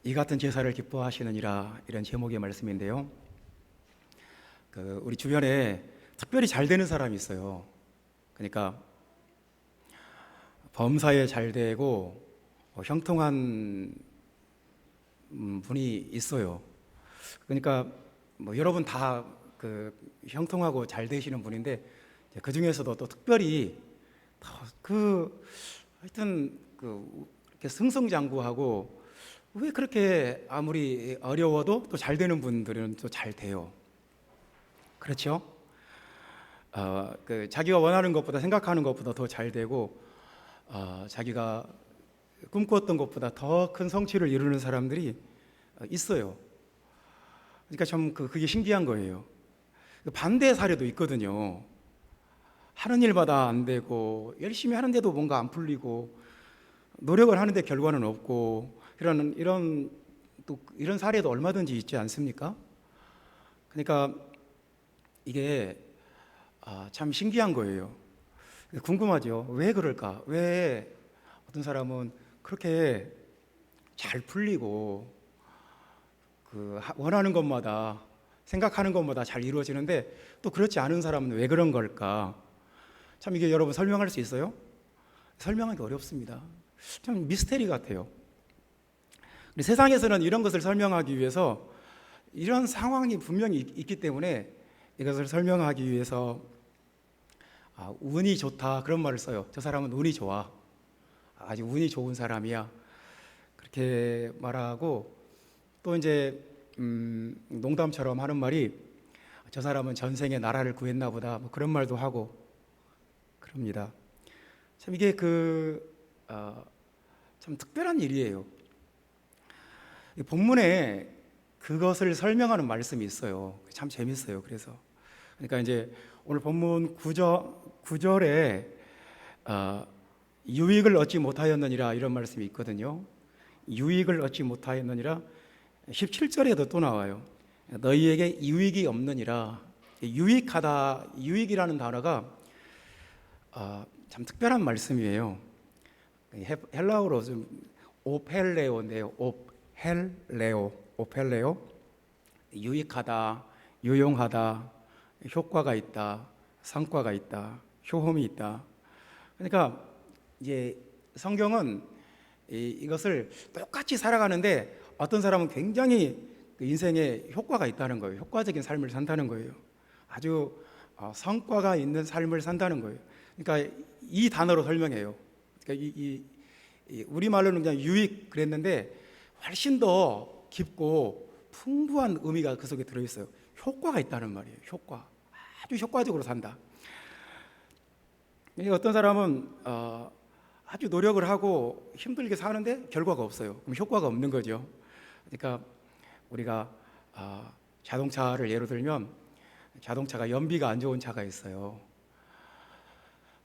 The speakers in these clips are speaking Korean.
이 같은 제사를 기뻐하시느니라, 이런 제목의 말씀인데요. 우리 주변에 특별히 잘 되는 사람이 있어요. 그러니까 범사에 잘 되고 형통한 분이 있어요. 그러니까 여러분 다 형통하고 잘 되시는 분인데, 그 중에서도 또 특별히 하여튼 이렇게 승승장구하고, 왜 그렇게 아무리 어려워도 또 잘 되는 분들은 또 잘 돼요. 그렇죠? 자기가 원하는 것보다, 생각하는 것보다 더 잘 되고, 자기가 꿈꿨던 것보다 더 큰 성취를 이루는 사람들이 있어요. 그러니까 참 그게 신기한 거예요. 반대 사례도 있거든요. 하는 일마다 안 되고, 열심히 하는데도 뭔가 안 풀리고, 노력을 하는데 결과는 없고, 이런 사례도 얼마든지 있지 않습니까? 그러니까 이게 참 신기한 거예요. 궁금하죠. 왜 그럴까? 왜 어떤 사람은 그렇게 잘 풀리고 원하는 것마다, 생각하는 것마다 잘 이루어지는데, 또 그렇지 않은 사람은 왜 그런 걸까? 참 이게 여러분 설명할 수 있어요? 설명하기 어렵습니다. 참 미스테리 같아요. 세상에서는 이런 것을 설명하기 위해서, 이런 상황이 분명히 있기 때문에 이것을 설명하기 위해서 운이 좋다, 그런 말을 써요. 저 사람은 운이 좋아, 아주 운이 좋은 사람이야, 그렇게 말하고, 또 이제 농담처럼 하는 말이, 저 사람은 전생에 나라를 구했나 보다, 그런 말도 하고 그럽니다. 참 이게 참 특별한 일이에요. 본문에 그것을 설명하는 말씀이 있어요. 참 재밌어요. 그러니까 이제 오늘 본문 9절에 유익을 얻지 못하였느니라, 이런 말씀이 있거든요. 유익을 얻지 못하였느니라. 17절에도 또 나와요. 너희에게 유익이 없느니라. 유익하다, 유익이라는 단어가 참 특별한 말씀이에요. 헬라어로 좀 오펠레오인데요. 오펠레오. 유익하다, 유용하다, 효과가 있다, 성과가 있다, 효험이 있다. 그러니까 이제 성경은 이것을 똑같이 살아가는데, 어떤 사람은 굉장히 인생에 효과가 있다는 거예요. 효과적인 삶을 산다는 거예요. 아주 성과가 있는 삶을 산다는 거예요. 그러니까 이 단어로 설명해요. 그러니까 우리말로는 그냥 유익 그랬는데, 훨씬 더 깊고 풍부한 의미가 그 속에 들어있어요. 효과가 있다는 말이에요. 효과. 아주 효과적으로 산다. 어떤 사람은 아주 노력을 하고 힘들게 사는데 결과가 없어요. 그럼 효과가 없는 거죠. 그러니까 우리가 자동차를 예로 들면, 자동차가 연비가 안 좋은 차가 있어요.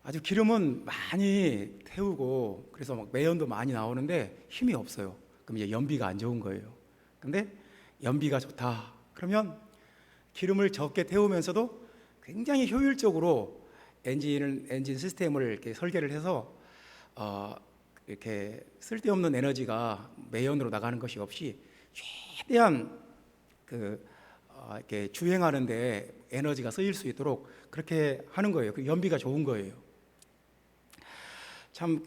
아주 기름은 많이 태우고, 그래서 막 매연도 많이 나오는데 힘이 없어요. 그럼 이제 연비가 안 좋은 거예요. 근데 연비가 좋다, 그러면 기름을 적게 태우면서도 굉장히 효율적으로 엔진 시스템을 이렇게 설계를 해서 이렇게 쓸데없는 에너지가 매연으로 나가는 것이 없이 최대한 이렇게 주행하는데 에너지가 쓰일 수 있도록 그렇게 하는 거예요. 그 연비가 좋은 거예요. 참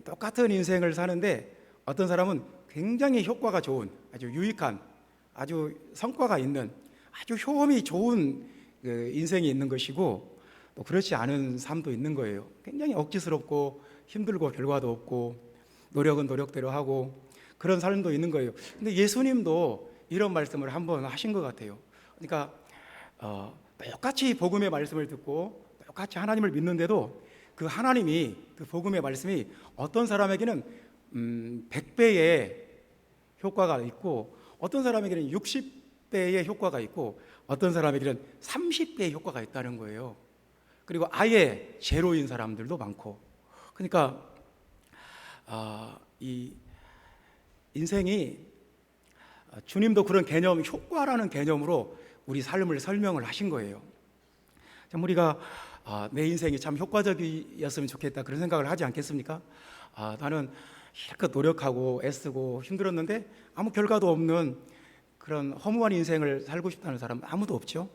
똑같은 인생을 사는데, 어떤 사람은 굉장히 효과가 좋은, 아주 유익한, 아주 성과가 있는, 아주 효험이 좋은 인생이 있는 것이고, 또 그렇지 않은 삶도 있는 거예요. 굉장히 억지스럽고 힘들고 결과도 없고, 노력은 노력대로 하고, 그런 삶도 있는 거예요. 근데 예수님도 이런 말씀을 한번 하신 것 같아요. 그러니까 똑같이 복음의 말씀을 듣고 똑같이 하나님을 믿는데도, 그 하나님이, 그 복음의 말씀이 어떤 사람에게는 100배의 효과가 있고, 어떤 사람에게는 60배의 효과가 있고, 어떤 사람에게는 30배의 효과가 있다는 거예요. 그리고 아예 제로인 사람들도 많고. 그러니까 이 인생이, 주님도 그런 개념, 효과라는 개념으로 우리 삶을 설명을 하신 거예요. 참 우리가 내 인생이 참 효과적이었으면 좋겠다, 그런 생각을 하지 않겠습니까? 나는 실컷 노력하고 애쓰고 힘들었는데 아무 결과도 없는 그런 허무한 인생을 살고 싶다는 사람 아무도 없죠.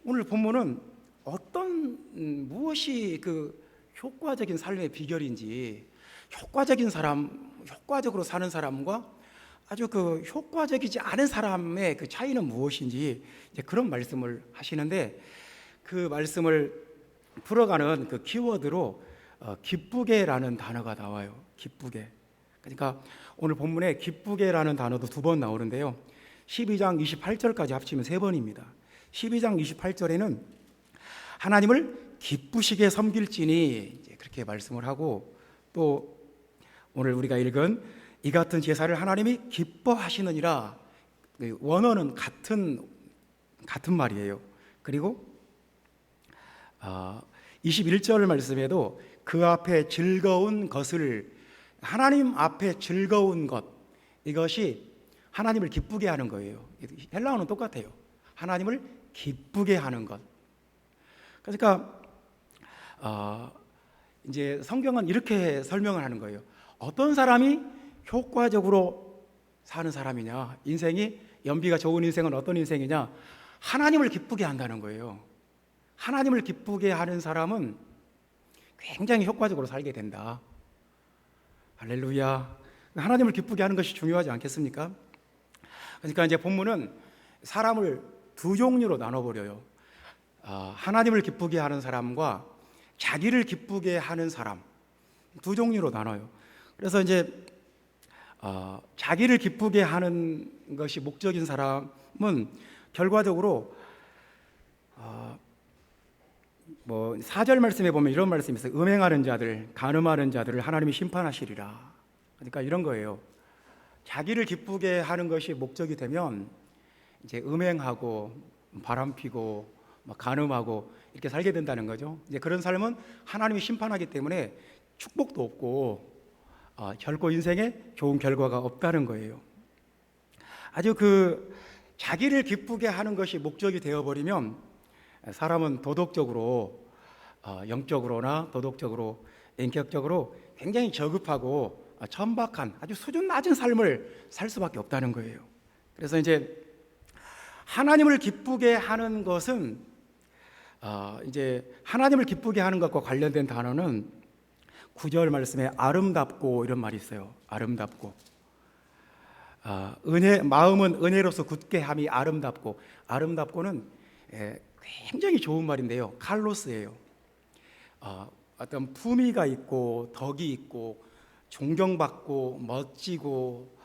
오늘 본문은 무엇이 효과적인 삶의 비결인지, 효과적으로 사는 사람과 아주 효과적이지 않은 사람의 차이는 무엇인지 이제 그런 말씀을 하시는데, 그 말씀을 풀어가는 키워드로 기쁘게라는 단어가 나와요. 기쁘게. 그러니까 오늘 본문에 기쁘게라는 단어도 2번 나오는데요. 12장 28절까지 합치면 3번입니다. 12장 28절에는 하나님을 기쁘시게 섬길지니 그렇게 말씀을 하고, 또 오늘 우리가 읽은 이 같은 제사를 하나님이 기뻐하시느니라, 원어는 같은 말이에요. 그리고 21절 말씀에도 그 앞에 즐거운 것을, 하나님 앞에 즐거운 것, 이것이 하나님을 기쁘게 하는 거예요. 헬라어는 똑같아요. 하나님을 기쁘게 하는 것. 그러니까 이제 성경은 이렇게 설명을 하는 거예요. 어떤 사람이 효과적으로 사는 사람이냐, 인생이 연비가 좋은 인생은 어떤 인생이냐, 하나님을 기쁘게 한다는 거예요. 하나님을 기쁘게 하는 사람은 굉장히 효과적으로 살게 된다. 할렐루야. 하나님을 기쁘게 하는 것이 중요하지 않겠습니까? 그러니까 이제 본문은 사람을 2 종류로 나눠버려요. 하나님을 기쁘게 하는 사람과 자기를 기쁘게 하는 사람, 2 종류로 나눠요. 그래서 이제 자기를 기쁘게 하는 것이 목적인 사람은 결과적으로 4절 말씀에 보면 이런 말씀이 있어요. 음행하는 자들, 간음하는 자들을 하나님이 심판하시리라. 그러니까 이런 거예요. 자기를 기쁘게 하는 것이 목적이 되면 이제 음행하고 바람피고 간음하고 이렇게 살게 된다는 거죠. 이제 그런 삶은 하나님이 심판하기 때문에 축복도 없고 결코 인생에 좋은 결과가 없다는 거예요. 아주 자기를 기쁘게 하는 것이 목적이 되어버리면 사람은 도덕적으로, 영적으로나 도덕적으로, 인격적으로 굉장히 저급하고 천박한 아주 수준 낮은 삶을 살 수밖에 없다는 거예요. 그래서 이제 하나님을 기쁘게 하는 것은 이제 하나님을 기쁘게 하는 것과 관련된 단어는 9절 말씀에 아름답고 이런 말이 있어요. 아름답고. 마음은 은혜로서 굳게 함이 아름답고, 아름답고는 굉장히 좋은 말인데요. 칼로스예요. 어떤 품위가 있고 덕이 있고 존경받고 멋지고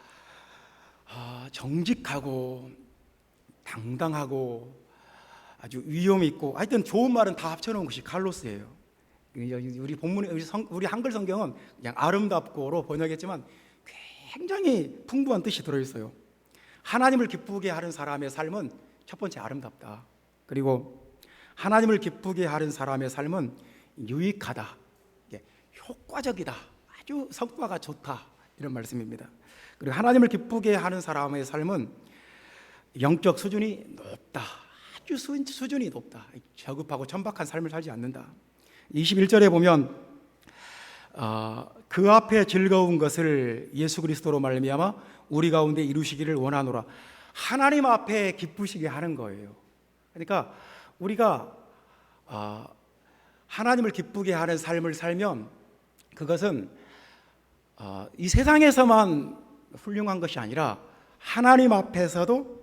정직하고 당당하고 아주 위험 있고, 하여튼 좋은 말은 다 합쳐놓은 것이 칼로스예요. 우리 본문에 우리 한글 성경은 그냥 아름답고로 번역했지만 굉장히 풍부한 뜻이 들어있어요. 하나님을 기쁘게 하는 사람의 삶은 첫 번째 아름답다. 그리고 하나님을 기쁘게 하는 사람의 삶은 유익하다, 효과적이다, 아주 성과가 좋다, 이런 말씀입니다. 그리고 하나님을 기쁘게 하는 사람의 삶은 영적 수준이 높다, 아주 수준이 높다, 저급하고 천박한 삶을 살지 않는다. 21절에 보면 그 앞에 즐거운 것을 예수 그리스도로 말미암아 우리 가운데 이루시기를 원하노라. 하나님 앞에 기쁘시게 하는 거예요. 그러니까 우리가 하나님을 기쁘게 하는 삶을 살면 그것은 이 세상에서만 훌륭한 것이 아니라 하나님 앞에서도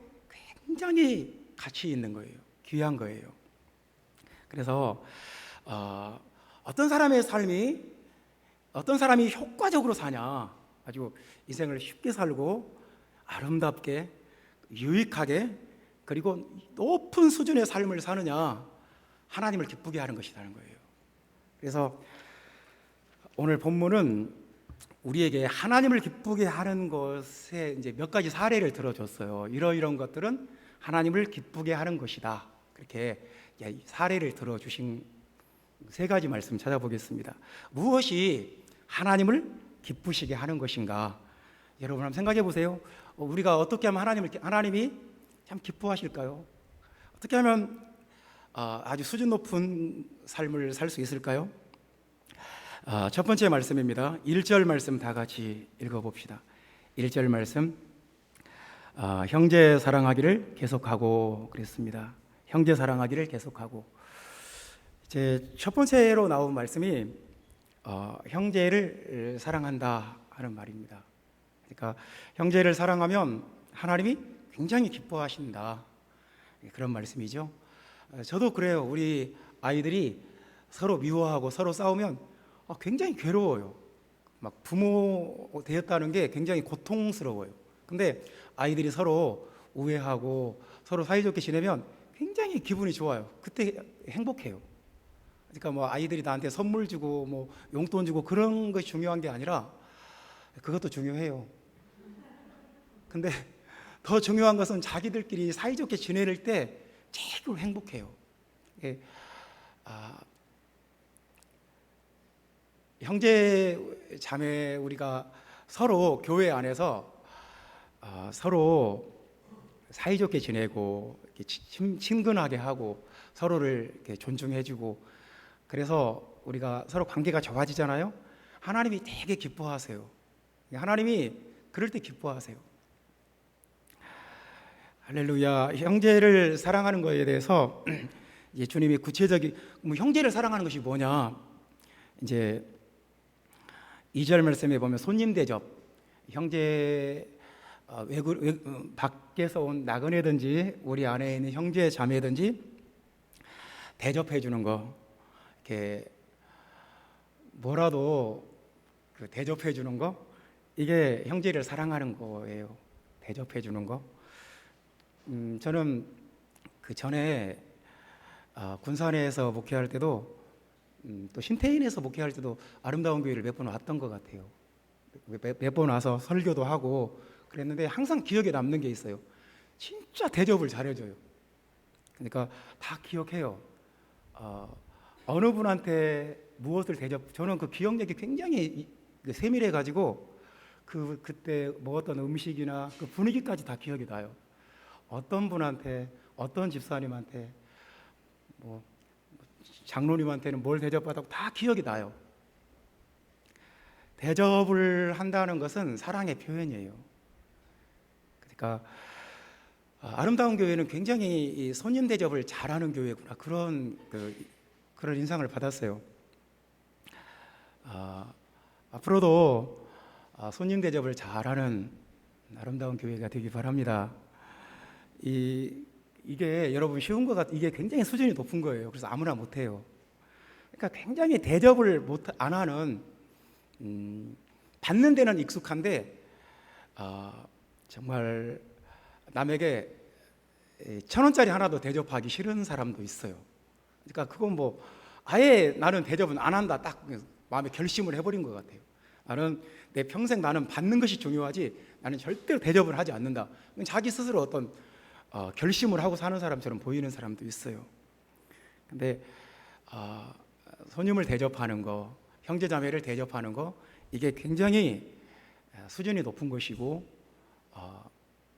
굉장히 가치 있는 거예요. 귀한 거예요. 그래서 어떤 사람이 효과적으로 사냐, 아주 인생을 쉽게 살고 아름답게 유익하게 그리고 높은 수준의 삶을 사느냐, 하나님을 기쁘게 하는 것이라는 거예요. 그래서 오늘 본문은 우리에게 하나님을 기쁘게 하는 것에 이제 몇 가지 사례를 들어줬어요. 이런 것들은 하나님을 기쁘게 하는 것이다. 그렇게 사례를 들어주신 3가지 말씀 찾아보겠습니다. 무엇이 하나님을 기쁘시게 하는 것인가? 여러분 한번 생각해 보세요. 우리가 어떻게 하면 하나님이 참 기뻐하실까요? 어떻게 하면 아주 수준 높은 삶을 살 수 있을까요? 첫 번째 말씀입니다. 1절 말씀 다 같이 읽어봅시다. 1절 말씀, 형제 사랑하기를 계속하고 그랬습니다. 형제 사랑하기를 계속하고. 이제 첫 번째로 나온 말씀이 형제를 사랑한다 하는 말입니다. 그러니까 형제를 사랑하면 하나님이 굉장히 기뻐하신다, 그런 말씀이죠. 저도 그래요. 우리 아이들이 서로 미워하고 서로 싸우면 굉장히 괴로워요. 막 부모 되었다는 게 굉장히 고통스러워요. 근데 아이들이 서로 우애하고 서로 사이좋게 지내면 굉장히 기분이 좋아요. 그때 행복해요. 그러니까 뭐 아이들이 나한테 선물 주고 뭐 용돈 주고 그런 것이 중요한 게 아니라, 그것도 중요해요. 근데 더 중요한 것은 자기들끼리 사이좋게 지낼 때 제일 행복해요. 형제 자매 우리가 서로 교회 안에서 서로 사이좋게 지내고 이렇게 친근하게 하고 서로를 이렇게 존중해주고, 그래서 우리가 서로 관계가 좋아지잖아요. 하나님이 되게 기뻐하세요. 하나님이 그럴 때 기뻐하세요. 할렐루야. 형제를 사랑하는 것에 대해서 이제 주님이 구체적인 형제를 사랑하는 것이 뭐냐, 이제 2절 말씀에 보면 손님 대접, 형제 밖에서 온 나그네든지 우리 안에 있는 형제 자매든지 대접해 주는 거, 이렇게 뭐라도 대접해 주는 거, 이게 형제를 사랑하는 거예요. 대접해 주는 거. 저는 그 전에 군산에서 목회할 때도 또 신태인에서 목회할 때도 아름다운 교회를 몇 번 왔던 것 같아요. 몇 번 와서 설교도 하고 그랬는데 항상 기억에 남는 게 있어요. 진짜 대접을 잘해줘요. 그러니까 다 기억해요. 어느 분한테 무엇을 저는 그 기억력이 굉장히 세밀해가지고 그때 먹었던 음식이나 그 분위기까지 다 기억이 나요. 어떤 분한테, 어떤 집사님한테, 뭐 장로님한테는 뭘 대접받았고 다 기억이 나요. 대접을 한다는 것은 사랑의 표현이에요. 그러니까 아름다운 교회는 굉장히 이 손님 대접을 잘하는 교회구나, 그런 인상을 받았어요. 앞으로도 손님 대접을 잘하는 아름다운 교회가 되기 바랍니다. 이게 여러분 쉬운 것 이게 굉장히 수준이 높은 거예요. 그래서 아무나 못해요. 그러니까 굉장히 대접을 안 하는, 받는 데는 익숙한데 정말 남에게 1,000원짜리 하나도 대접하기 싫은 사람도 있어요. 그러니까 그건 뭐 아예 나는 대접은 안 한다, 딱 마음에 결심을 해버린 것 같아요. 나는 내 평생 나는 받는 것이 중요하지 나는 절대로 대접을 하지 않는다. 자기 스스로 어떤 결심을 하고 사는 사람처럼 보이는 사람도 있어요. 근데 손님을 대접하는 거, 형제자매를 대접하는 거, 이게 굉장히 수준이 높은 것이고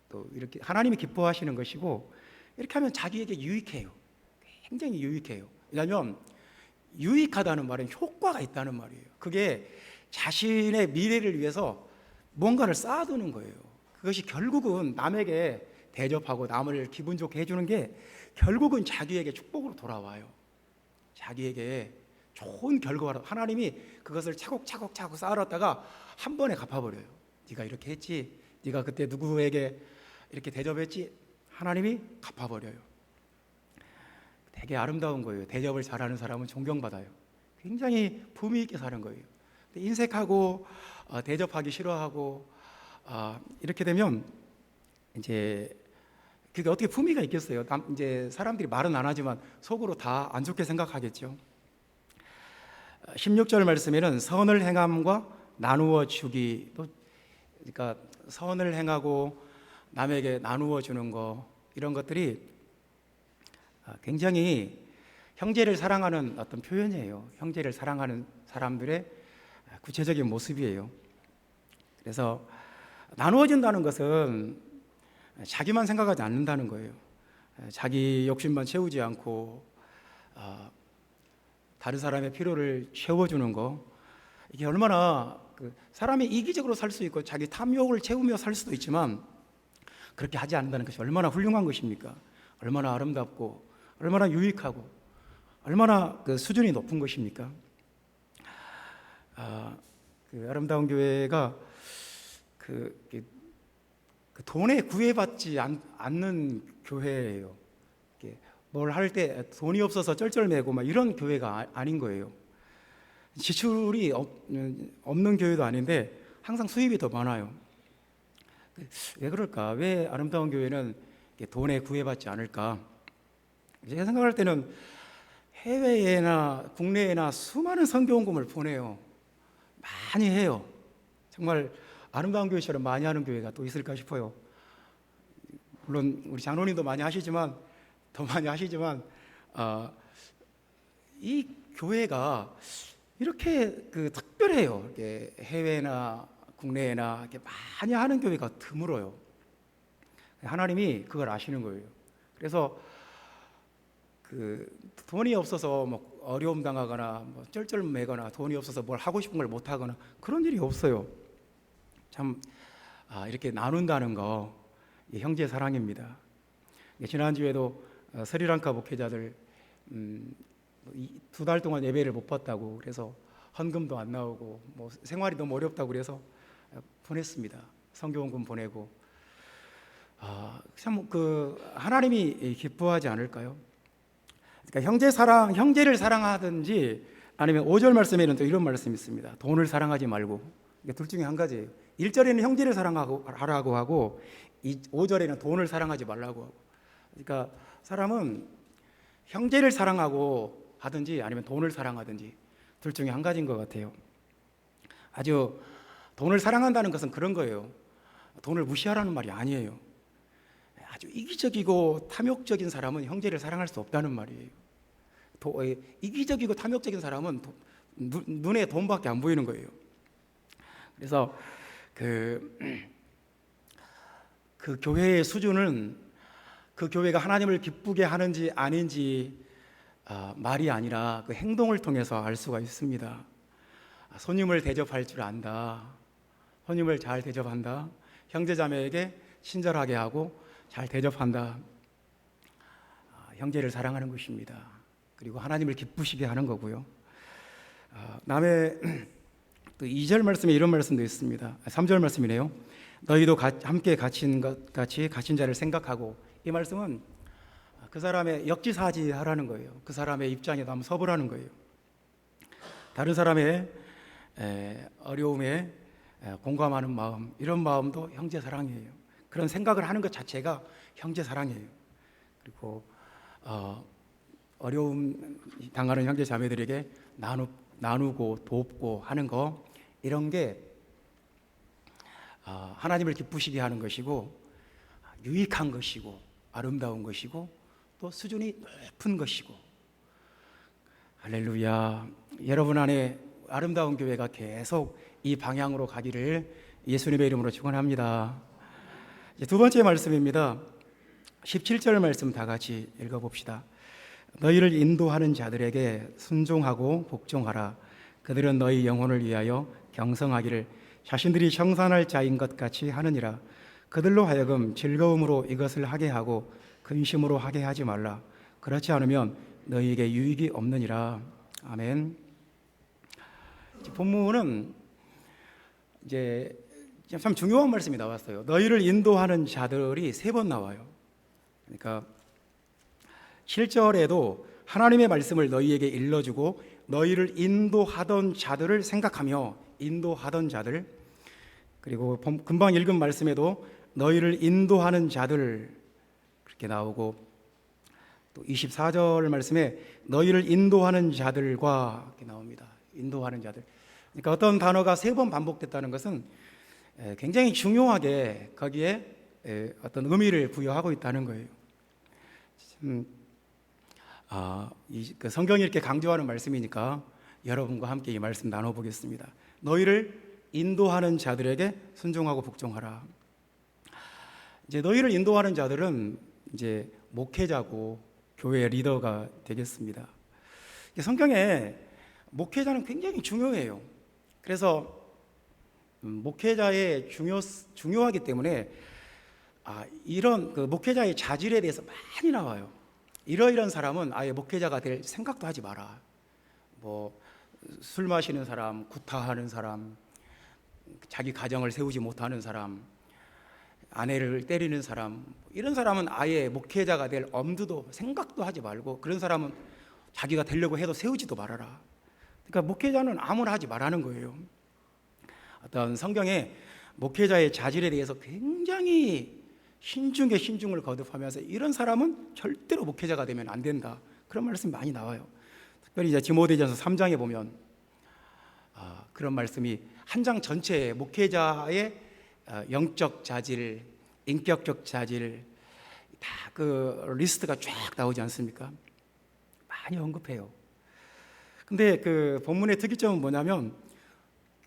또 이렇게 하나님이 기뻐하시는 것이고, 이렇게 하면 자기에게 유익해요. 굉장히 유익해요. 왜냐하면 유익하다는 말은 효과가 있다는 말이에요. 그게 자신의 미래를 위해서 뭔가를 쌓아두는 거예요. 그것이 결국은 남에게 대접하고 남을 기분 좋게 해주는 게 결국은 자기에게 축복으로 돌아와요. 자기에게 좋은 결과로 하나님이 그것을 차곡차곡 쌓아놨다가 한 번에 갚아버려요. 네가 이렇게 했지, 네가 그때 누구에게 이렇게 대접했지, 하나님이 갚아버려요. 되게 아름다운 거예요. 대접을 잘하는 사람은 존경받아요. 굉장히 품위 있게 사는 거예요. 인색하고 대접하기 싫어하고 이렇게 되면 이제 그게 어떻게 품위가 있겠어요? 이제 사람들이 말은 안 하지만 속으로 다 안 좋게 생각하겠죠. 16절 말씀에는 선을 행함과 나누어 주기, 그러니까 선을 행하고 남에게 나누어 주는 거, 이런 것들이 굉장히 형제를 사랑하는 어떤 표현이에요. 형제를 사랑하는 사람들의 구체적인 모습이에요. 그래서 나누어진다는 것은 자기만 생각하지 않는다는 거예요. 자기 욕심만 채우지 않고 다른 사람의 필요를 채워주는 거, 이게 얼마나 사람이 이기적으로 살 수 있고 자기 탐욕을 채우며 살 수도 있지만 그렇게 하지 않는다는 것이 얼마나 훌륭한 것입니까? 얼마나 아름답고 얼마나 유익하고 얼마나 수준이 높은 것입니까? 아름다운 교회가 돈에 구애받지 않는 교회예요. 뭘 할 때 돈이 없어서 쩔쩔매고 막 이런 교회가 아닌 거예요. 지출이 없는 교회도 아닌데 항상 수입이 더 많아요. 왜 그럴까? 왜 아름다운 교회는 돈에 구애받지 않을까? 제가 생각할 때는 해외에나 국내에나 수많은 선교원금을 보내요. 많이 해요. 정말 아름다운 교회처럼 많이 하는 교회가 또 있을까 싶어요. 물론 우리 장로님도 많이 하시지만 더 많이 하시지만 이 교회가 이렇게 특별해요. 이렇게 해외나 국내에나 이렇게 많이 하는 교회가 드물어요. 하나님이 그걸 아시는 거예요. 그래서 돈이 없어서 뭐 어려움 당하거나 뭐 쩔쩔매거나 돈이 없어서 뭘 하고 싶은 걸 못 하거나 그런 일이 없어요. 참 이렇게 나눈다는 거 형제 사랑입니다. 지난주에도 스리랑카 목회자들 2달 동안 예배를 못 봤다고 그래서 헌금도 안 나오고 뭐 생활이 너무 어렵다고 그래서 보냈습니다. 선교원금 보내고 참 하나님이 기뻐하지 않을까요? 그러니까 형제를 사랑하든지 아니면 5절 말씀에는 또 이런 말씀이 있습니다. 돈을 사랑하지 말고. 둘 중에 한 가지예요. 1절에는 형제를 사랑하라고 하고 5절에는 돈을 사랑하지 말라고 하고. 그러니까 사람은 형제를 사랑하고 하든지 아니면 돈을 사랑하든지 둘 중에 한 가지인 것 같아요. 아주 돈을 사랑한다는 것은 그런 거예요. 돈을 무시하라는 말이 아니에요. 아주 이기적이고 탐욕적인 사람은 형제를 사랑할 수 없다는 말이에요. 이기적이고 탐욕적인 사람은 눈에 돈밖에 안 보이는 거예요. 그래서 그 교회의 수준은 그 교회가 하나님을 기쁘게 하는지 아닌지 말이 아니라 그 행동을 통해서 알 수가 있습니다. 손님을 대접할 줄 안다. 손님을 잘 대접한다. 형제자매에게 친절하게 하고 잘 대접한다. 형제를 사랑하는 것입니다. 그리고 하나님을 기쁘시게 하는 거고요. 남의 또 2절 말씀에 이런 말씀도 있습니다. 3절 말씀이네요. 너희도 함께 갇힌 것 같이 갇힌 자를 생각하고. 이 말씀은 그 사람의 역지사지하라는 거예요. 그 사람의 입장에도 한번 서보라는 거예요. 다른 사람의 어려움에 공감하는 마음, 이런 마음도 형제 사랑이에요. 그런 생각을 하는 것 자체가 형제 사랑이에요. 그리고 어려움 당하는 형제 자매들에게 나누고 돕고 하는 거, 이런 게 하나님을 기쁘시게 하는 것이고 유익한 것이고 아름다운 것이고 또 수준이 높은 것이고. 할렐루야. 여러분 안에 아름다운 교회가 계속 이 방향으로 가기를 예수님의 이름으로 축원합니다. 두 번째 말씀입니다. 17절 말씀 다 같이 읽어봅시다. 너희를 인도하는 자들에게 순종하고 복종하라. 그들은 너희 영혼을 위하여 경성하기를 자신들이 청산할 자인 것 같이 하느니라. 그들로 하여금 즐거움으로 이것을 하게 하고 근심으로 하게 하지 말라. 그렇지 않으면 너희에게 유익이 없느니라. 아멘. 본문은 이제 참 중요한 말씀이 나왔어요. 너희를 인도하는 자들이 3번 나와요. 그러니까 7절에도 하나님의 말씀을 너희에게 일러주고 너희를 인도하던 자들을 생각하며, 인도하던 자들. 그리고 금방 읽은 말씀에도 너희를 인도하는 자들 그렇게 나오고, 또 24절 말씀에 너희를 인도하는 자들과 이렇게 나옵니다. 인도하는 자들. 그러니까 어떤 단어가 3번 반복됐다는 것은 굉장히 중요하게 거기에 어떤 의미를 부여하고 있다는 거예요. 성경이 이렇게 강조하는 말씀이니까 여러분과 함께 이 말씀 나눠보겠습니다. 너희를 인도하는 자들에게 순종하고 복종하라. 이제 너희를 인도하는 자들은 이제 목회자고 교회 리더가 되겠습니다. 성경에 목회자는 굉장히 중요해요. 그래서 목회자의 중요하기 때문에 이런 그 목회자의 자질에 대해서 많이 나와요. 이러이런 사람은 아예 목회자가 될 생각도 하지 마라. 뭐 술 마시는 사람, 구타하는 사람, 자기 가정을 세우지 못하는 사람, 아내를 때리는 사람, 이런 사람은 아예 목회자가 될 엄두도 생각도 하지 말고, 그런 사람은 자기가 되려고 해도 세우지도 말아라. 그러니까 목회자는 아무나 하지 말라는 거예요. 어떤 성경에 목회자의 자질에 대해서 굉장히 신중에 신중을 거듭하면서 이런 사람은 절대로 목회자가 되면 안 된다, 그런 말씀이 많이 나와요. 특별히 이제 디모데전서 3장에 보면 그런 말씀이 한 장 전체에 목회자의 영적 자질, 인격적 자질 다 그 리스트가 쫙 나오지 않습니까? 많이 언급해요. 근데 그 본문의 특이점은 뭐냐면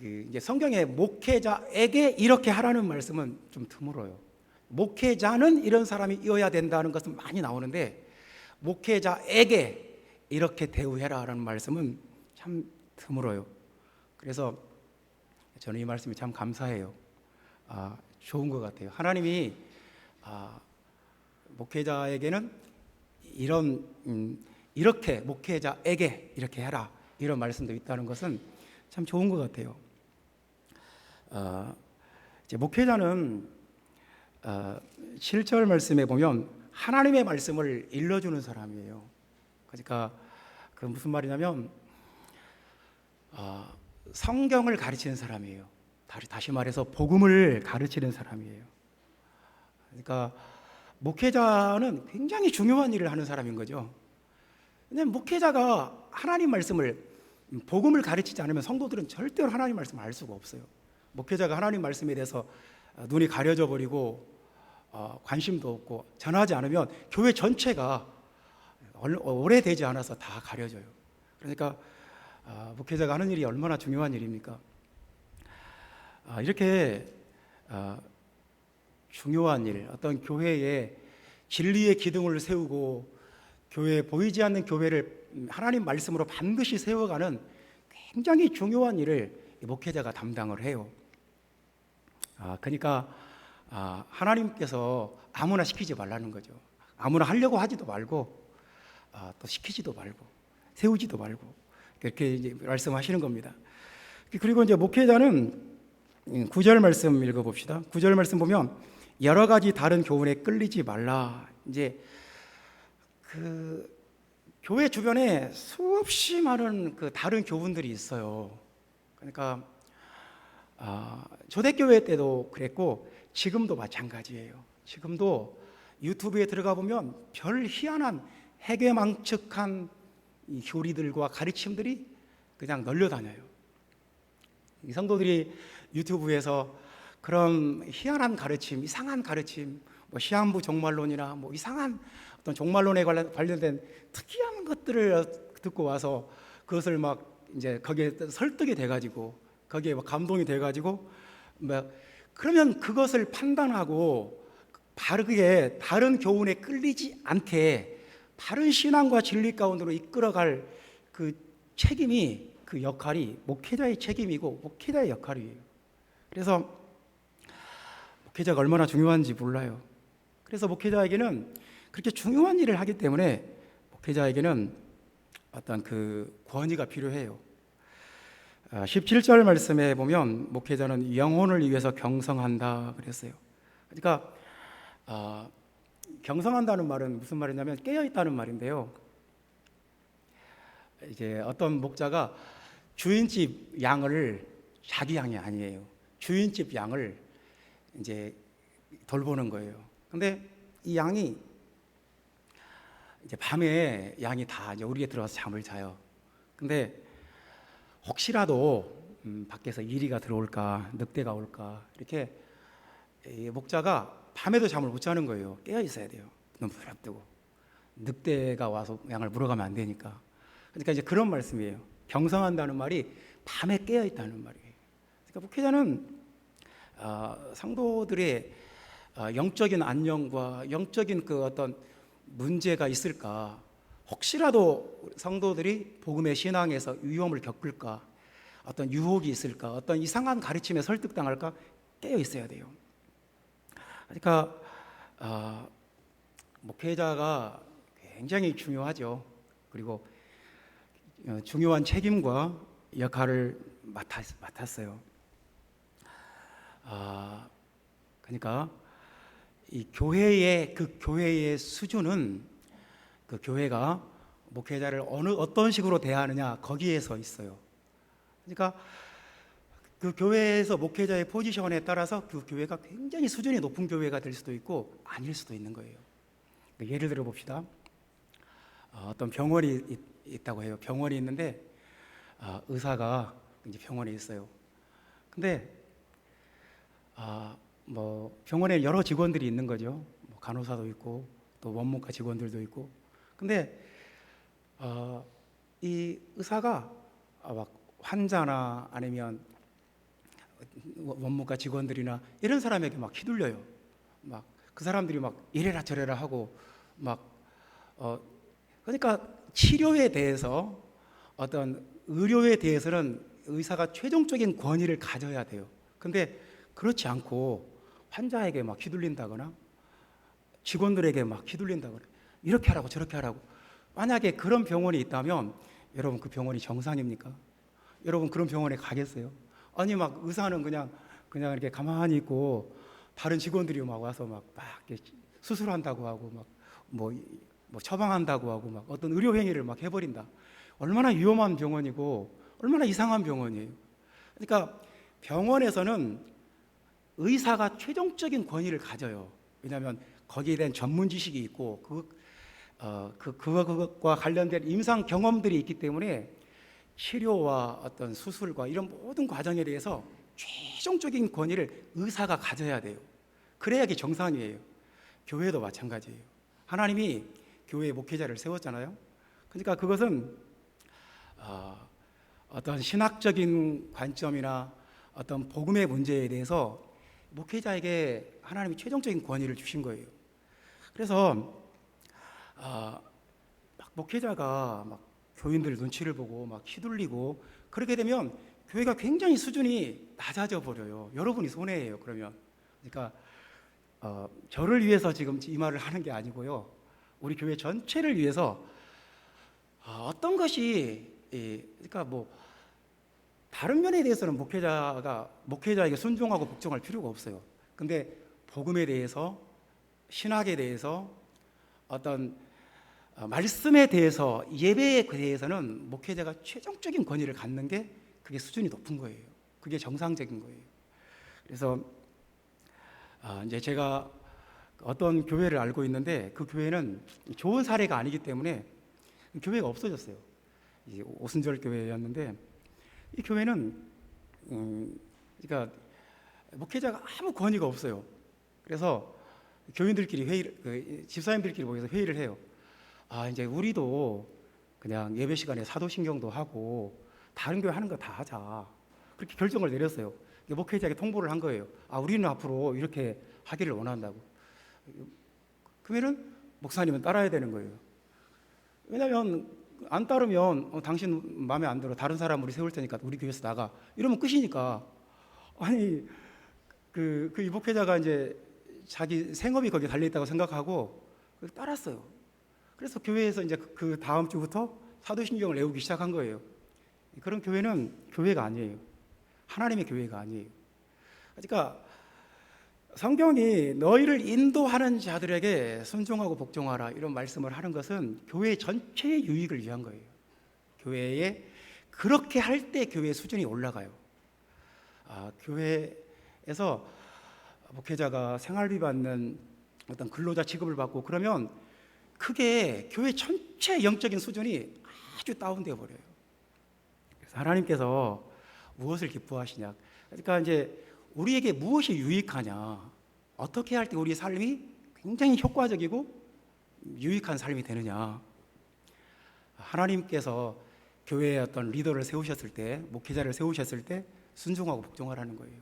이제 성경에 목회자에게 이렇게 하라는 말씀은 좀 드물어요. 목회자는 이런 사람이어야 된다는 것은 많이 나오는데 목회자에게 이렇게 대우해라라는 말씀은 참 드물어요. 그래서 저는 이 말씀이 참 감사해요. 좋은 것 같아요. 하나님이 목회자에게는 이렇게 목회자에게 이렇게 해라, 이런 말씀도 있다는 것은 참 좋은 것 같아요. 이제 목회자는 7절 말씀에 보면 하나님의 말씀을 일러주는 사람이에요. 그러니까 그 무슨 말이냐면 성경을 가르치는 사람이에요. 다시 말해서 복음을 가르치는 사람이에요. 그러니까 목회자는 굉장히 중요한 일을 하는 사람인 거죠. 근데 목회자가 하나님 말씀을, 복음을 가르치지 않으면 성도들은 절대로 하나님 말씀을 알 수가 없어요. 목회자가 하나님 말씀에 대해서 눈이 가려져 버리고 관심도 없고 전하지 않으면 교회 전체가 오래되지 않아서 다 가려져요. 그러니까 목회자가 하는 일이 얼마나 중요한 일입니까? 이렇게 중요한 일, 어떤 교회에 진리의 기둥을 세우고 교회에 보이지 않는 교회를 하나님 말씀으로 반드시 세워가는 굉장히 중요한 일을 목회자가 담당을 해요. 그러니까 하나님께서 아무나 시키지 말라는 거죠. 아무나 하려고 하지도 말고 또 시키지도 말고 세우지도 말고 그렇게 이제 말씀하시는 겁니다. 그리고 이제 목회자는 9절 말씀 읽어봅시다. 9절 말씀 보면 여러 가지 다른 교훈에 끌리지 말라. 이제 그 교회 주변에 수없이 많은 그 다른 교훈들이 있어요. 그러니까 초대교회 때도 그랬고 지금도 마찬가지예요. 지금도 유튜브에 들어가 보면 별 희한한 해괴망측한 이 교리들과 가르침들이 그냥 널려다녀요. 이 성도들이 유튜브에서 그런 희한한 가르침, 이상한 가르침, 뭐 시한부 종말론이나 뭐 이상한 어떤 종말론에 관련된 특이한 것들을 듣고 와서 그것을 막 이제 거기에 설득이 돼가지고 거기에 막 감동이 돼가지고 그러면 그것을 판단하고 바르게 다른 교훈에 끌리지 않게 바른 신앙과 진리 가운데로 이끌어갈 그 책임이, 그 역할이 목회자의 책임이고 목회자의 역할이에요. 그래서 목회자가 얼마나 중요한지 몰라요. 그래서 목회자에게는 그렇게 중요한 일을 하기 때문에 목회자에게는 어떤 그 권위가 필요해요. 17절 말씀에 보면 목회자는 영혼을 위해서 경성한다 그랬어요. 그러니까 경성한다는 말은 무슨 말이냐면 깨어있다는 말인데요. 이제 어떤 목자가 주인집 양을, 자기 양이 아니에요, 주인집 양을 이제 돌보는 거예요. 근데 이 양이 이제 밤에 양이 다 이제 우리에 들어가서 잠을 자요. 근데 혹시라도 밖에서 이리가 들어올까, 늑대가 올까, 이렇게 목자가 밤에도 잠을 못 자는 거예요. 깨어 있어야 돼요. 눈 부릅뜨고 늑대가 와서 양을 물어가면 안 되니까. 그러니까 이제 그런 말씀이에요. 경성한다는 말이 밤에 깨어 있다는 말이에요. 그러니까 목회자는 성도들의 영적인 안녕과 영적인 그 어떤 문제가 있을까, 혹시라도 성도들이 복음의 신앙에서 위험을 겪을까, 어떤 유혹이 있을까, 어떤 이상한 가르침에 설득당할까 깨어 있어야 돼요. 그러니까 목회자가 굉장히 중요하죠. 그리고 중요한 책임과 역할을 맡았어요. 그러니까 이 교회의 수준은 그 교회가 목회자를 어떤 식으로 대하느냐 거기에서 있어요. 그러니까 그 교회에서 목회자의 포지션에 따라서 그 교회가 굉장히 수준이 높은 교회가 될 수도 있고 아닐 수도 있는 거예요. 예를 들어 봅시다. 어떤 병원이 있다고 해요. 병원이 있는데 의사가 이제 병원에 있어요. 근데 뭐 병원에 여러 직원들이 있는 거죠. 뭐 간호사도 있고 또 원무과 직원들도 있고. 근데 이 의사가 막 환자나 아니면 원무과 직원들이나 이런 사람에게 막 휘둘려요. 막 그 사람들이 막 이래라 저래라 하고 막 그러니까 치료에 대해서 어떤 의료에 대해서는 의사가 최종적인 권위를 가져야 돼요. 근데 그렇지 않고 환자에게 막 휘둘린다거나 직원들에게 막 휘둘린다거나 이렇게 하라고 저렇게 하라고. 만약에 그런 병원이 있다면 여러분 그 병원이 정상입니까? 여러분 그런 병원에 가겠어요? 아니 막 의사는 그냥 이렇게 가만히 있고 다른 직원들이 막 와서 막 이렇게 수술한다고 하고 막 뭐 처방한다고 하고 막 어떤 의료 행위를 막 해버린다. 얼마나 위험한 병원이고 얼마나 이상한 병원이에요. 그러니까 병원에서는 의사가 최종적인 권위를 가져요. 왜냐하면 거기에 대한 전문 지식이 있고 그것과 관련된 임상 경험들이 있기 때문에 치료와 어떤 수술과 이런 모든 과정에 대해서 최종적인 권위를 의사가 가져야 돼요. 그래야 그게 정상이에요. 교회도 마찬가지예요. 하나님이 교회에 목회자를 세웠잖아요. 그러니까 그것은 어떤 신학적인 관점이나 어떤 복음의 문제에 대해서 목회자에게 하나님이 최종적인 권위를 주신 거예요. 그래서 막 목회자가 막 교인들 눈치를 보고 막 휘둘리고 그렇게 되면 교회가 굉장히 수준이 낮아져 버려요. 여러분이 손해예요. 그러면 그러니까 저를 위해서 지금 이 말을 하는 게 아니고요. 우리 교회 전체를 위해서 어떤 것이 그러니까 뭐 다른 면에 대해서는 목회자에게 순종하고 복종할 필요가 없어요. 근데 복음에 대해서 신학에 대해서 어떤 말씀에 대해서 예배에 대해서는 목회자가 최종적인 권위를 갖는 게 그게 수준이 높은 거예요. 그게 정상적인 거예요. 그래서 이제 제가 어떤 교회를 알고 있는데 그 교회는 좋은 사례가 아니기 때문에 교회가 없어졌어요. 오순절 교회였는데 이 교회는 그러니까 목회자가 아무 권위가 없어요. 그래서 교인들끼리 집사님들끼리 모여서 회의를 해요. 이제 우리도 그냥 예배 시간에 사도신경도 하고 다른 교회 하는 거 다 하자. 그렇게 결정을 내렸어요. 목회자에게 통보를 한 거예요. 우리는 앞으로 이렇게 하기를 원한다고. 그러면 목사님은 따라야 되는 거예요. 왜냐하면 안 따르면 당신 마음에 안 들어. 다른 사람 우리 세울 테니까 우리 교회에서 나가. 이러면 끝이니까. 아니 이 목회자가 이제 자기 생업이 거기에 달려 있다고 생각하고 따랐어요. 그래서 교회에서 이제 그 다음 주부터 사도신경을 외우기 시작한 거예요. 그런 교회는 교회가 아니에요. 하나님의 교회가 아니에요. 그러니까 성경이 너희를 인도하는 자들에게 순종하고 복종하라 이런 말씀을 하는 것은 교회 전체의 유익을 위한 거예요. 교회에 그렇게 할 때 교회 수준이 올라가요. 교회에서 목회자가 생활비 받는 어떤 근로자 취급을 받고 그러면 그게 교회 전체 영적인 수준이 아주 다운되어 버려요. 그래서 하나님께서 무엇을 기뻐하시냐? 그러니까 이제 우리에게 무엇이 유익하냐? 어떻게 할 때 우리 삶이 굉장히 효과적이고 유익한 삶이 되느냐? 하나님께서 교회에 어떤 리더를 세우셨을 때, 목회자를 세우셨을 때 순종하고 복종하라는 거예요.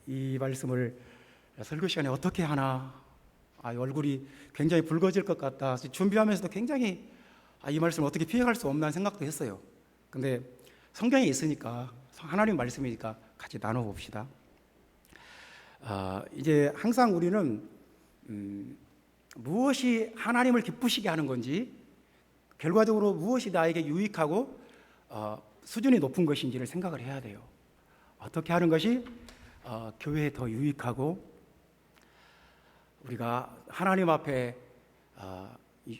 이 말씀을 설교 시간에 어떻게 하나? 얼굴이 굉장히 붉어질 것 같다. 준비하면서도 굉장히 이 말씀을 어떻게 피해갈 수 없나 생각도 했어요. 근데 성경에 있으니까, 하나님 말씀이니까 같이 나눠봅시다. 이제 항상 우리는 무엇이 하나님을 기쁘시게 하는 건지, 결과적으로 무엇이 나에게 유익하고 수준이 높은 것인지를 생각을 해야 돼요. 어떻게 하는 것이 교회에 더 유익하고 우리가 하나님 앞에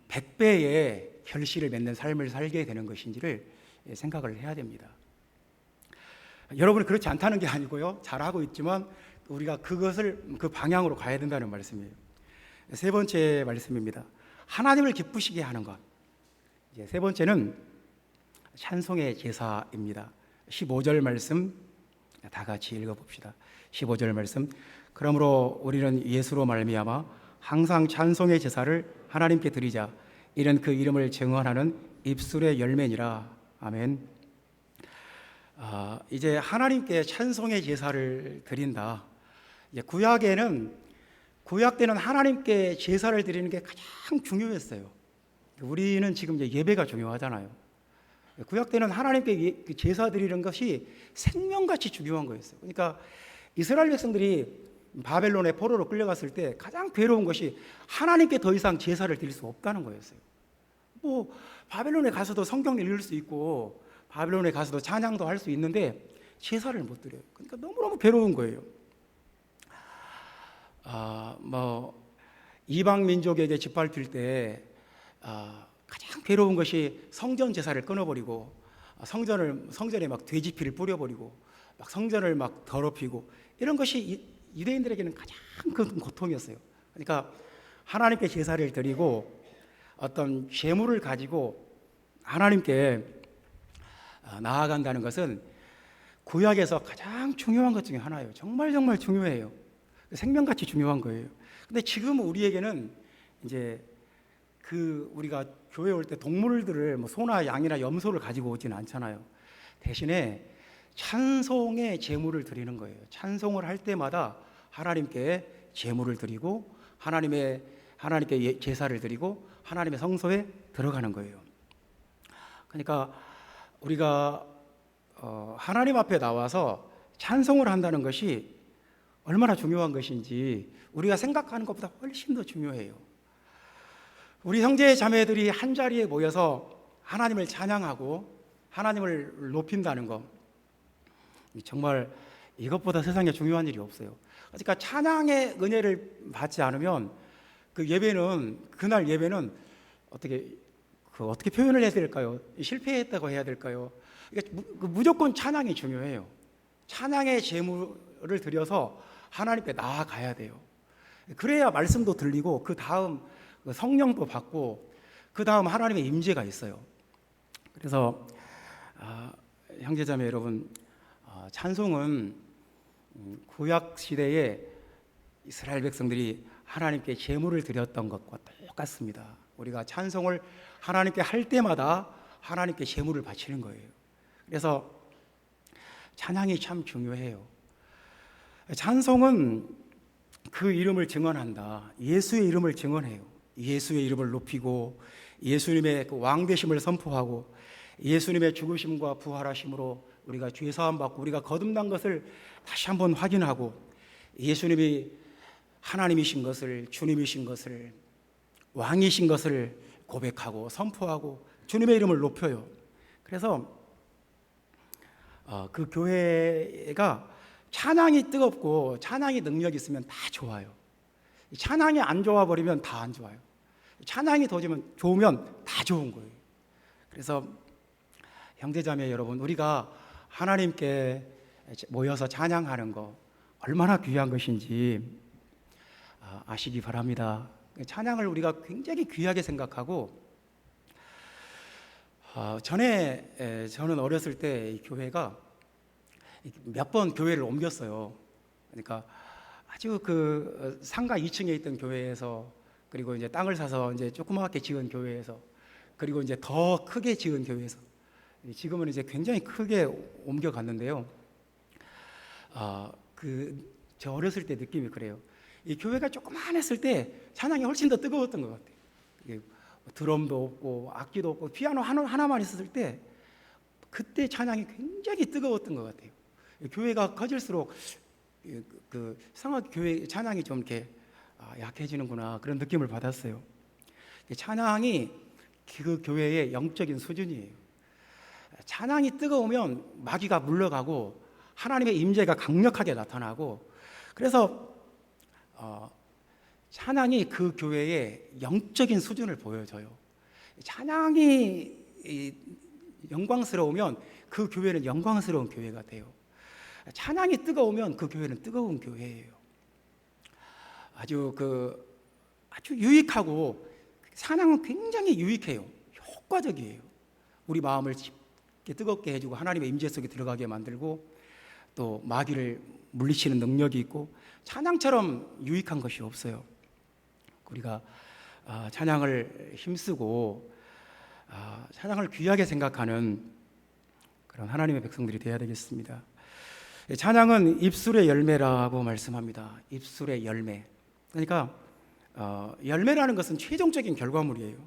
100배의 결실을 맺는 삶을 살게 되는 것인지를 생각을 해야 됩니다. 여러분이 그렇지 않다는 게 아니고요, 잘하고 있지만 우리가 그 방향으로 가야 된다는 말씀이에요. 세 번째 말씀입니다. 하나님을 기쁘시게 하는 것. 이제 세 번째는 찬송의 제사입니다. 15절 말씀 다 같이 읽어봅시다. 15절 말씀. 그러므로 우리는 예수로 말미암아 항상 찬송의 제사를 하나님께 드리자. 이는 그 이름을 증언하는 입술의 열매니라. 아멘. 이제 하나님께 찬송의 제사를 드린다. 이제 구약 때는 하나님께 제사를 드리는 게 가장 중요했어요. 우리는 지금 이제 예배가 중요하잖아요. 구약 때는 하나님께 제사 드리는 것이 생명같이 중요한 거였어요. 그러니까 이스라엘 백성들이 바벨론의 포로로 끌려갔을 때 가장 괴로운 것이 하나님께 더 이상 제사를 드릴 수 없다는 거였어요. 뭐 바벨론에 가서도 성경 읽을 수 있고 바벨론에 가서도 찬양도 할 수 있는데 제사를 못 드려요. 그러니까 너무너무 괴로운 거예요. 이방 민족에게 짓밟힐 때 가장 괴로운 것이 성전 제사를 끊어버리고 성전에 막 돼지피를 뿌려버리고 막 성전을 막 더럽히고 이런 것이 유대인들에게는 가장 큰 고통이었어요. 그러니까 하나님께 제사를 드리고 어떤 재물을 가지고 하나님께 나아간다는 것은 구약에서 가장 중요한 것 중에 하나예요. 정말 정말 중요해요. 생명같이 중요한 거예요. 근데 지금 우리에게는 이제 우리가 교회 올 때 동물들을 뭐 소나 양이나 염소를 가지고 오지는 않잖아요. 대신에 찬송의 제물을 드리는 거예요. 찬송을 할 때마다 하나님께 제물을 드리고 하나님께 제사를 드리고 하나님의 성소에 들어가는 거예요. 그러니까 우리가 하나님 앞에 나와서 찬송을 한다는 것이 얼마나 중요한 것인지 우리가 생각하는 것보다 훨씬 더 중요해요. 우리 형제 자매들이 한 자리에 모여서 하나님을 찬양하고 하나님을 높인다는 것, 정말 이것보다 세상에 중요한 일이 없어요. 그러니까 찬양의 은혜를 받지 않으면 그날 예배는 어떻게 표현을 해야 될까요? 실패했다고 해야 될까요? 그러니까 무조건 찬양이 중요해요. 찬양의 제물을 드려서 하나님께 나아가야 돼요. 그래야 말씀도 들리고 그 다음 성령도 받고 그 다음 하나님의 임재가 있어요. 그래서 형제자매 여러분, 찬송은 구약 시대에 이스라엘 백성들이 하나님께 제물을 드렸던 것과 똑같습니다. 우리가 찬송을 하나님께 할 때마다 하나님께 제물을 바치는 거예요. 그래서 찬양이 참 중요해요. 찬송은 그 이름을 증언한다. 예수의 이름을 증언해요. 예수의 이름을 높이고 예수님의 그 왕되심을 선포하고 예수님의 죽으심과 부활하심으로 우리가 죄 사함 받고 우리가 거듭난 것을 다시 한번 확인하고 예수님이 하나님이신 것을, 주님이신 것을, 왕이신 것을 고백하고 선포하고 주님의 이름을 높여요. 그래서 그 교회가 찬양이 뜨겁고 찬양이 능력이 있으면 다 좋아요. 찬양이 안 좋아 버리면 다 안 좋아요. 찬양이 더 좋으면 다 좋은 거예요. 그래서 형제자매 여러분, 우리가 하나님께 모여서 찬양하는 거 얼마나 귀한 것인지 아시기 바랍니다. 찬양을 우리가 굉장히 귀하게 생각하고 저는 어렸을 때 이 교회가 몇 번 교회를 옮겼어요. 그러니까 아주 그 상가 2층에 있던 교회에서 그리고 이제 땅을 사서 이제 조그맣게 지은 교회에서 그리고 이제 더 크게 지은 교회에서 지금은 이제 굉장히 크게 옮겨갔는데요. 저 어렸을 때 느낌이 그래요. 이 교회가 조그만했을 때 찬양이 훨씬 더 뜨거웠던 것 같아요. 드럼도 없고 악기도 없고 피아노 하나만 있었을 때 그때 찬양이 굉장히 뜨거웠던 것 같아요. 교회가 커질수록 그 상학 교회 찬양이 좀 이렇게 약해지는구나, 그런 느낌을 받았어요. 찬양이 그 교회의 영적인 수준이에요. 찬양이 뜨거우면 마귀가 물러가고 하나님의 임재가 강력하게 나타나고, 그래서 찬양이 그 교회의 영적인 수준을 보여줘요. 찬양이 영광스러우면 그 교회는 영광스러운 교회가 돼요. 찬양이 뜨거우면 그 교회는 뜨거운 교회예요. 아주 유익하고, 찬양은 굉장히 유익해요. 효과적이에요. 우리 마음을 뜨겁게 해주고 하나님의 임재 속에 들어가게 만들고, 또 마귀를 물리치는 능력이 있고, 찬양처럼 유익한 것이 없어요. 우리가 찬양을 힘쓰고 찬양을 귀하게 생각하는 그런 하나님의 백성들이 되어야 되겠습니다. 찬양은 입술의 열매라고 말씀합니다. 입술의 열매. 그러니까 열매라는 것은 최종적인 결과물이에요.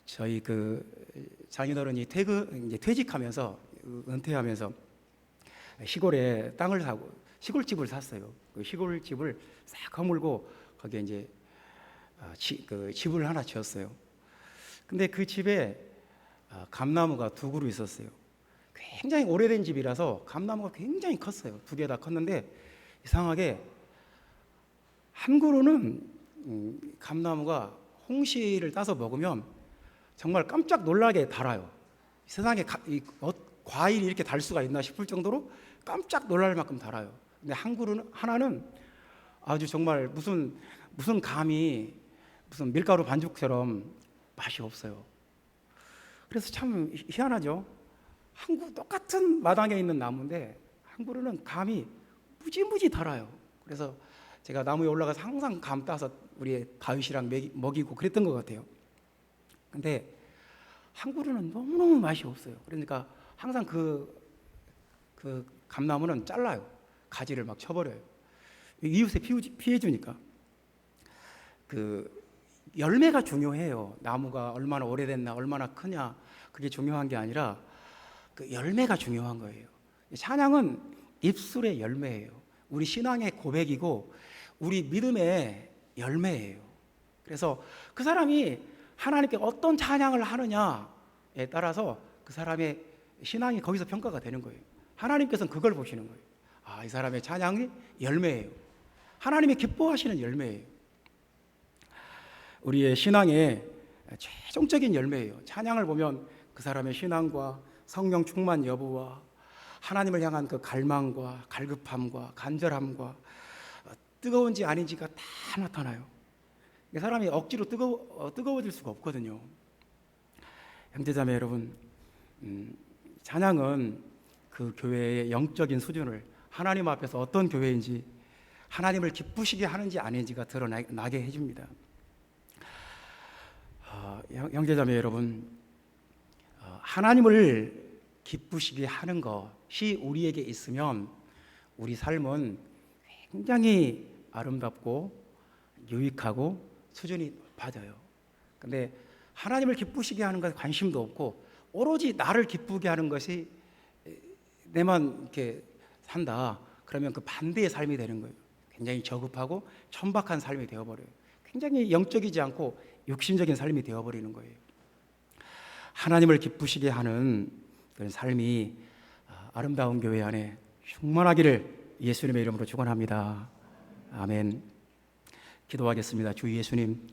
저희 장인어른이 이제 퇴직하면서, 은퇴하면서 시골에 땅을 사고 시골집을 샀어요. 그 시골집을 싹 허물고 거기에 이제 집을 하나 지었어요. 근데 그 집에 감나무가 2그루 있었어요. 굉장히 오래된 집이라서 감나무가 굉장히 컸어요. 2개 다 컸는데, 이상하게 한 그루는 감나무가 홍시를 따서 먹으면 정말 깜짝 놀라게 달아요. 세상에 과일이 이렇게 달 수가 있나 싶을 정도로 깜짝 놀랄 만큼 달아요. 근데 하나는 아주 정말 무슨 감이 무슨 밀가루 반죽처럼 맛이 없어요. 그래서 참 희한하죠. 똑같은 마당에 있는 나무인데 한 그루는 감이 무지무지 달아요. 그래서 제가 나무에 올라가서 항상 감 따서 우리 다윗이랑 먹이고 그랬던 것 같아요. 근데 한 그루는 너무너무 맛이 없어요. 그러니까 항상 그 감나무는 잘라요. 가지를 막 쳐버려요. 이웃에 피해주니까. 열매가 중요해요. 나무가 얼마나 오래됐나, 얼마나 크냐, 그게 중요한 게 아니라 그 열매가 중요한 거예요. 찬양은 입술의 열매예요. 우리 신앙의 고백이고 우리 믿음의 열매예요. 그래서 그 사람이 하나님께 어떤 찬양을 하느냐에 따라서 그 사람의 신앙이 거기서 평가가 되는 거예요. 하나님께서는 그걸 보시는 거예요. 이 사람의 찬양이 열매예요. 하나님이 기뻐하시는 열매예요. 우리의 신앙의 최종적인 열매예요. 찬양을 보면 그 사람의 신앙과 성령 충만 여부와 하나님을 향한 그 갈망과 갈급함과 간절함과 뜨거운지 아닌지가 다 나타나요. 사람이 억지로 뜨거워질 수가 없거든요. 형제자매 여러분, 찬양은 그 교회의 영적인 수준을, 하나님 앞에서 어떤 교회인지, 하나님을 기쁘시게 하는지 아닌지가 드러나게 해줍니다. 형제자매 여러분, 하나님을 기쁘시게 하는 것이 우리에게 있으면 우리 삶은 굉장히 아름답고 유익하고 수준이 낮아요. 근데 하나님을 기쁘시게 하는 것에 관심도 없고 오로지 나를 기쁘게 하는 것이 내만 이렇게 산다, 그러면 그 반대의 삶이 되는 거예요. 굉장히 저급하고 천박한 삶이 되어버려요. 굉장히 영적이지 않고 육신적인 삶이 되어버리는 거예요. 하나님을 기쁘시게 하는 그런 삶이 아름다운 교회 안에 충만하기를 예수님의 이름으로 축원합니다. 아멘. 기도하겠습니다. 주 예수님,